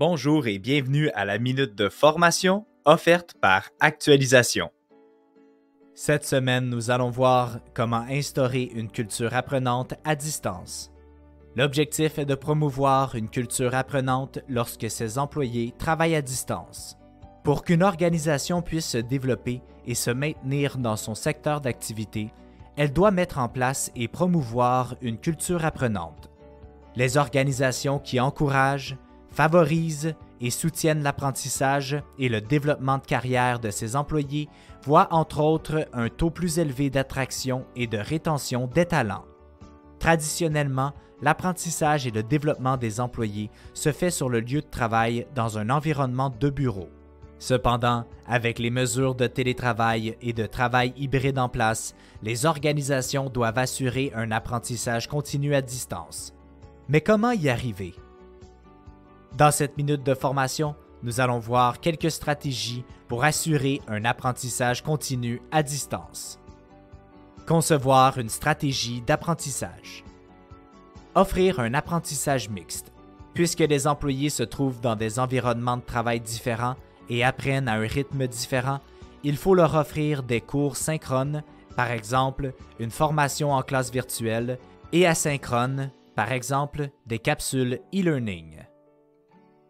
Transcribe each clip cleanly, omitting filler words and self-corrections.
Bonjour et bienvenue à la minute de formation offerte par Actualisation. Cette semaine, nous allons voir comment instaurer une culture apprenante à distance. L'objectif est de promouvoir une culture apprenante lorsque ses employés travaillent à distance. Pour qu'une organisation puisse se développer et se maintenir dans son secteur d'activité, elle doit mettre en place et promouvoir une culture apprenante. Les organisations qui encouragent, favorisent et soutiennent l'apprentissage et le développement de carrière de ses employés voient entre autres un taux plus élevé d'attraction et de rétention des talents. Traditionnellement, l'apprentissage et le développement des employés se fait sur le lieu de travail dans un environnement de bureau. Cependant, avec les mesures de télétravail et de travail hybride en place, les organisations doivent assurer un apprentissage continu à distance. Mais comment y arriver? Dans cette minute de formation, nous allons voir quelques stratégies pour assurer un apprentissage continu à distance. Concevoir une stratégie d'apprentissage. Offrir un apprentissage mixte. Puisque les employés se trouvent dans des environnements de travail différents et apprennent à un rythme différent, il faut leur offrir des cours synchrones, par exemple une formation en classe virtuelle, et asynchrones, par exemple des capsules e-learning.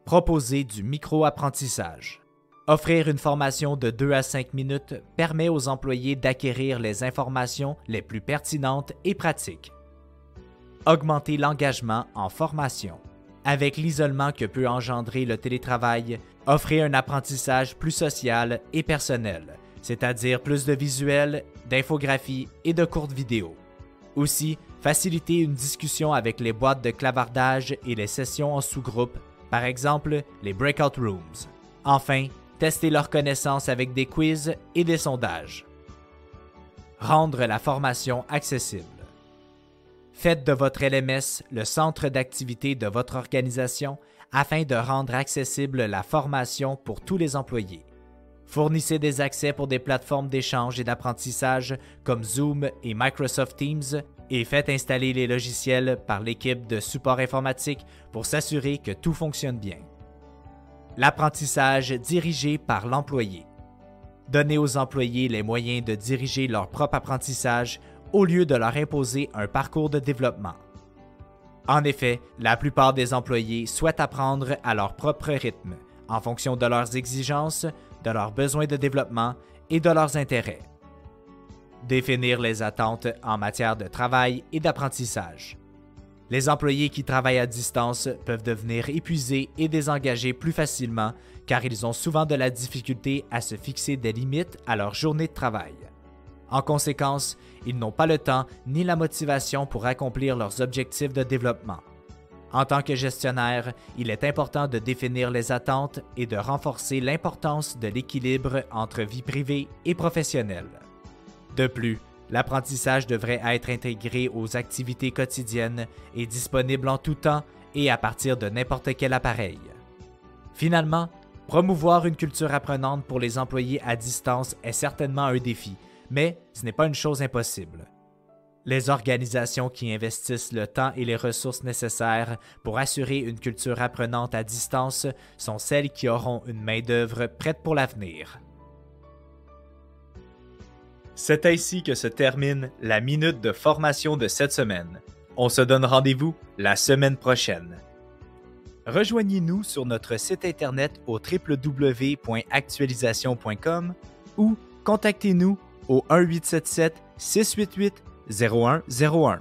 Proposer du micro-apprentissage. Offrir une formation de 2 à 5 minutes permet aux employés d'acquérir les informations les plus pertinentes et pratiques. Augmenter l'engagement en formation. Avec l'isolement que peut engendrer le télétravail, offrez un apprentissage plus social et personnel, c'est-à-dire plus de visuels, d'infographies et de courtes vidéos. Aussi, faciliter une discussion avec les boîtes de clavardage et les sessions en sous-groupe, par exemple les breakout rooms. Enfin, tester leurs connaissances avec des quiz et des sondages. Rendre la formation accessible. Faites de votre LMS le centre d'activité de votre organisation afin de rendre accessible la formation pour tous les employés. Fournissez des accès pour des plateformes d'échange et d'apprentissage comme Zoom et Microsoft Teams et faites installer les logiciels par l'équipe de support informatique pour s'assurer que tout fonctionne bien. L'apprentissage dirigé par l'employé. Donnez aux employés les moyens de diriger leur propre apprentissage au lieu de leur imposer un parcours de développement. En effet, la plupart des employés souhaitent apprendre à leur propre rythme, en fonction de leurs exigences, de leurs besoins de développement et de leurs intérêts. Définir les attentes en matière de travail et d'apprentissage. Les employés qui travaillent à distance peuvent devenir épuisés et désengagés plus facilement car ils ont souvent de la difficulté à se fixer des limites à leur journée de travail. En conséquence, ils n'ont pas le temps ni la motivation pour accomplir leurs objectifs de développement. En tant que gestionnaire, il est important de définir les attentes et de renforcer l'importance de l'équilibre entre vie privée et professionnelle. De plus, l'apprentissage devrait être intégré aux activités quotidiennes et disponible en tout temps et à partir de n'importe quel appareil. Finalement, promouvoir une culture apprenante pour les employés à distance est certainement un défi, mais ce n'est pas une chose impossible. Les organisations qui investissent le temps et les ressources nécessaires pour assurer une culture apprenante à distance sont celles qui auront une main-d'œuvre prête pour l'avenir. C'est ainsi que se termine la minute de formation de cette semaine. On se donne rendez-vous la semaine prochaine. Rejoignez-nous sur notre site internet au www.actualisation.com ou contactez-nous au 1-877-688-0101.